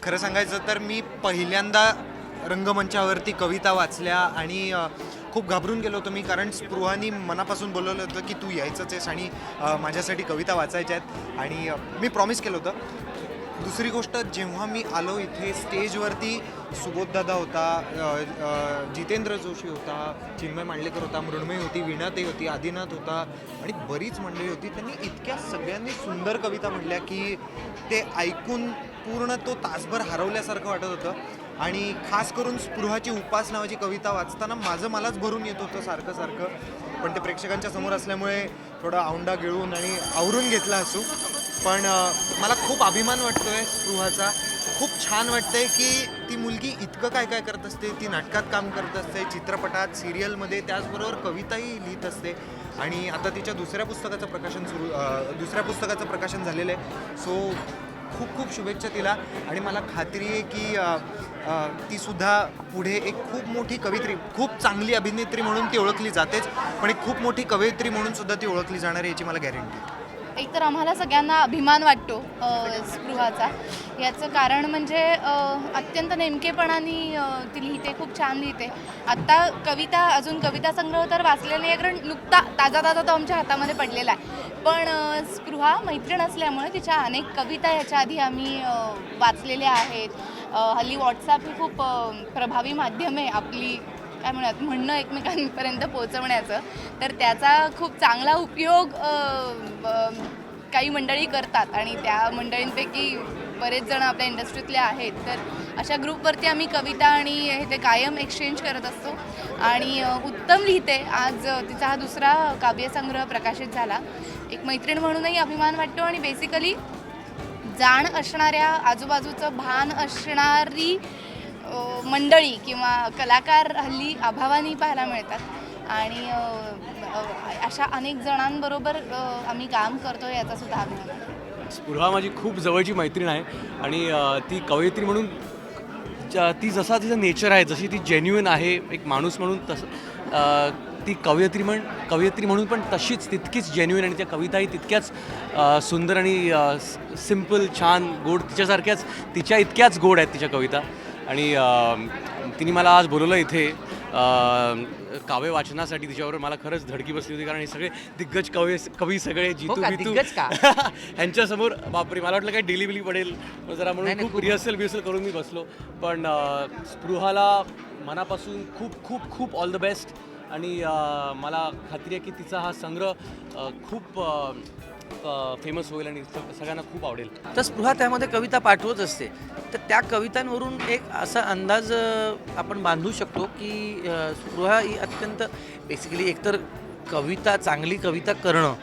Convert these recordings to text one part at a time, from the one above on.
खरं सांगायचं तर मी पहिल्यांदा रंगमंचावरती कविता वाचल्या आणि खूप घाबरून गेलो होतो मी, कारण स्पृहानी मनापासून बोलवलं होतं की तू यायचंच आहेस आणि माझ्यासाठी कविता वाचायच्या आहेत आणि मी प्रॉमिस केलं होतं. दुसरी गोष्ट, जेव्हा मी आलो इथे स्टेजवरती सुबोधदादा होता, जितेंद्र जोशी होता, चिन्मय मांडलेकर होता, मृण्मयी होती, वीणाताई होती, आदिनाथ होता आणि बरीच मंडळी होती. त्यांनी इतक्या सगळ्यांनी सुंदर कविता म्हटल्या की ते ऐकून पूर्ण तो तासभर हरवल्यासारखं वाटत होतं. आणि खास करून स्पृहाची उपास नावाची कविता वाचताना मलाच भरून येत होतं सारखं सारखं, पण ते प्रेक्षकांच्या समोर असल्यामुळे थोडा औंढा गिळून आणि आवरून घेतला असू. पण मला खूप अभिमान वाटतोय स्पृहाचा. खूप छान वाटतंय की ती मुलगी इतकं काय काय करत असते. ती नाटकात काम करत असते, चित्रपटात, सिरियलमध्ये, त्याचबरोबर कविताही लिहित असते आणि आता तिच्या दुसऱ्या पुस्तकाचं प्रकाशन झालेलं आहे. सो खूप खूप शुभेच्छा तिला. आणि मला खात्री आहे की ती सुद्धा पुढे एक खूप मोठी कवयित्री, खूप चांगली अभिनेत्री म्हणून ती ओळखली जातेच, पण एक खूप मोठी कवयित्री म्हणून सुद्धा ती ओळखली जाणार आहे याची मला गॅरंटी आहे. एक तर आम्हाला सगळ्यांना अभिमान वाटतो स्पृहाचा. याचं कारण म्हणजे अत्यंत नेमकेपणाने ती लिहिते, खूप छान लिहिते. आत्ता अजून कविता संग्रह तर वाचलेला नाही, कारण नुकता ताजा तो आमच्या हातामध्ये पडलेला आहे. पण स्पृहा मैत्रीण असल्यामुळे तिच्या अनेक कविता याच्या आधी आम्ही वाचलेल्या आहेत. हल्ली व्हॉट्सॲप ही खूप प्रभावी माध्यम आहे आपली, काय म्हणणं एकमेकांपर्यंत पोहोचवण्याचं. तर त्याचा खूप चांगला उपयोग काही मंडळी करतात आणि त्या मंडळींपैकी बरेच जण आपल्या इंडस्ट्रीतले आहेत. तर अशा ग्रुपवरती आम्ही कविता आणि हे ते कायम एक्सचेंज करत असतो आणि उत्तम लिहिते. आज तिचा हा दुसरा काव्यसंग्रह प्रकाशित झाला. एक मैत्रीण म्हणूनही अभिमान वाटतो आणि बेसिकली जाण असणाऱ्या, आजूबाजूचं भान असणारी मंडळी किंवा कलाकार हल्ली अभावाने पाहायला मिळतात आणि अशा अनेक जणांबरोबर आम्ही काम करतो याचा सुद्धा अभिमान आहे. स्पृहा माझी खूप जवळची मैत्रीण आहे आणि ती कवयित्री म्हणून ती जसा तिचं नेचर आहे, जशी ती जेन्युइन आहे एक माणूस म्हणून, तसं ती कवयित्री म्हणून पण तशीच तितकीच जेन्युइन आणि त्या कविताही तितक्याच सुंदर आणि सिम्पल, छान, गोड, तिच्या इतक्याच गोड आहेत तिच्या कविता. आणि तिने मला आज बोलवलं इथे काव्य वाचनासाठी. तिच्यावर मला खरंच धडकी बसली होती, कारण हे सगळे दिग्गज कवी सगळे जितू बितू ह्यांच्यासमोर बापरे, मला वाटलं काय डिली पडेल जरा, म्हणून खूप रिहर्सल करून मी बसलो. पण स्पृहाला मनापासून खूप खूप खूप ऑल द बेस्ट. आणि मला खात्री आहे की तिचा हा संग्रह खूप फेमस होईल आणि सगळ्यांना खूप आवडेल. तर स्पृहा त्यामध्ये कविता पाठवत असते. तर त्या कवितांवरून एक असा अंदाज आपण बांधू शकतो की स्पृहा ही अत्यंत बेसिकली एकतर चांगली कविता करणं,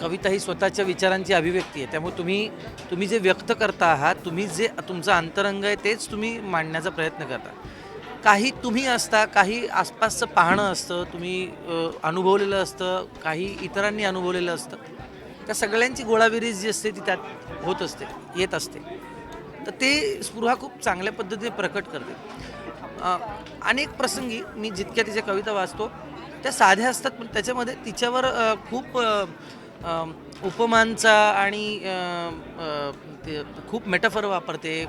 कविता ही स्वतःच्या विचारांची अभिव्यक्ती आहे. त्यामुळे तुम्ही जे व्यक्त करता आहात, तुम्ही जे तुमचं अंतरंग आहे तेच तुम्ही मांडण्याचा प्रयत्न करता. काही तुम्ही असता, काही आसपासचं पाहणं असतं, तुम्ही अनुभवलेलं असतं, काही इतरांनी अनुभवलेलं असतं. त्या सगळ्यांची गोळाबेरीज जी असते ती त्यात येत असते. तर ते स्पृहा खूप चांगल्या पद्धतीने प्रकट करते. अनेक प्रसंगी मी जितक्या तिच्या कविता वाचतो त्या साध्या असतात, पण त्याच्यामध्ये तिच्यावर खूप उपमांचा आणि ते खूप मेटाफर वापरते.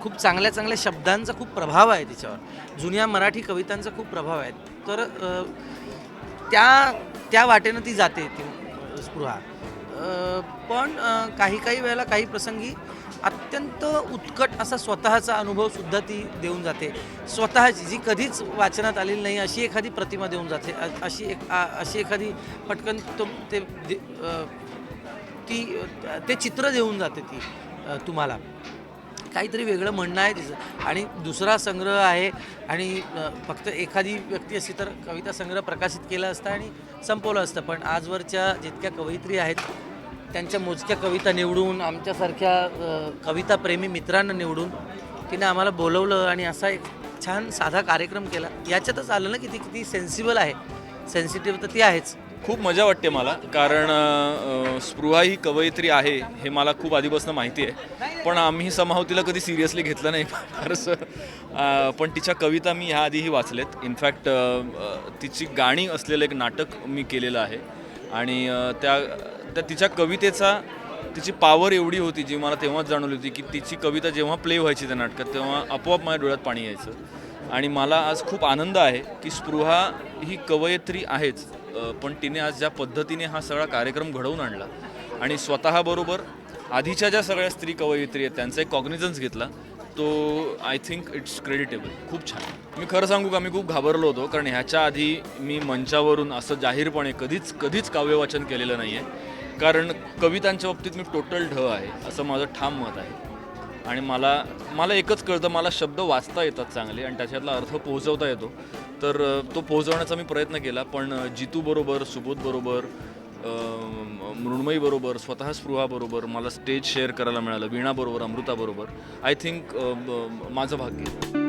खूप चांगल्या शब्दांचा खूप प्रभाव आहे तिच्यावर. जुन्या मराठी कवितांचा खूप प्रभाव आहे. तर त्या वाटेनं ती जाते ती स्पृहा. पण काही वेळेला काही प्रसंगी अत्यंत उत्कट असा स्वतःचा अनुभवसुद्धा ती देऊन जाते. स्वतःची जी कधीच वाचनात आलेली नाही अशी एखादी प्रतिमा देऊन जाते. अशी एखादी पटकन ते चित्र देऊन जाते ती तुम्हाला. काहीतरी वेगळं म्हणणं आहे तिचं. आणि दुसरा संग्रह आहे आणि फक्त एखादी व्यक्ती असती तर कविता संग्रह प्रकाशित केला असता आणि संपवलं असतं. पण आजवरच्या जितक्या कवयित्री आहेत त्यांच्या मोजक्या कविता निवडून, आमच्यासारख्या कविताप्रेमी मित्रांना निवडून तिने आम्हाला बोलवलं आणि असा एक छान साधा कार्यक्रम केला. याच्यातच आलं ना की ती किती सेन्सिबल आहे. सेन्सिटिव्ह तर ती आहेच. खूप मजा वाटते मला, कारण स्पृहा ही कवयित्री आहे हे मला खूप आधीपासून माहिती आहे, पण आम्ही समाव तिला कधी सिरियसली घेतलं नाही फारसं. पण तिच्या कविता मी ह्या आधीही वाचलेत. इनफॅक्ट तिची गाणी असलेलं एक नाटक मी केलेलं आहे आणि त्या तिच्या कवितेचा तिची पॉवर एवढी होती जी मला तेव्हाच जाणवली होती की तिची कविता जेव्हा प्ले व्हायची त्या नाटकात तेव्हा आपोआप माझ्या डोळ्यात पाणी यायचं. आणि मला आज खूप आनंद आहे की स्पृहा ही कवयित्री आहेच, पण तिने आज ज्या पद्धतीने हा सगळा कार्यक्रम घडवून आणला आणि स्वतःबरोबर आधीच्या ज्या सगळ्या स्त्री कवयित्री आहेत त्यांचा एक कॉग्निझन्स घेतला, तो आय थिंक इट्स क्रेडिटेबल. खूप छान. मी खरं सांगू का, मी खूप घाबरलो होतो, कारण ह्याच्या आधी मी मंचावरून असं जाहीरपणे कधीच काव्यवाचन केलेलं नाही आहे. कारण कवितांच्या बाबतीत मी टोटल ढ आहे असं माझं ठाम मत आहे. आणि मला एकच कळतं, मला शब्द वाचता येतात चांगले आणि त्याच्यातला अर्थ पोहोचवता येतो, तर तो पोहोचवण्याचा मी प्रयत्न केला. पण जितूबरोबर, सुबोधबरोबर, मृण्मयीबरोबर, स्वतः स्पृहाबरोबर मला स्टेज शेअर करायला मिळालं, वीणाबरोबर, अमृताबरोबर. आय थिंक माझं भाग्य.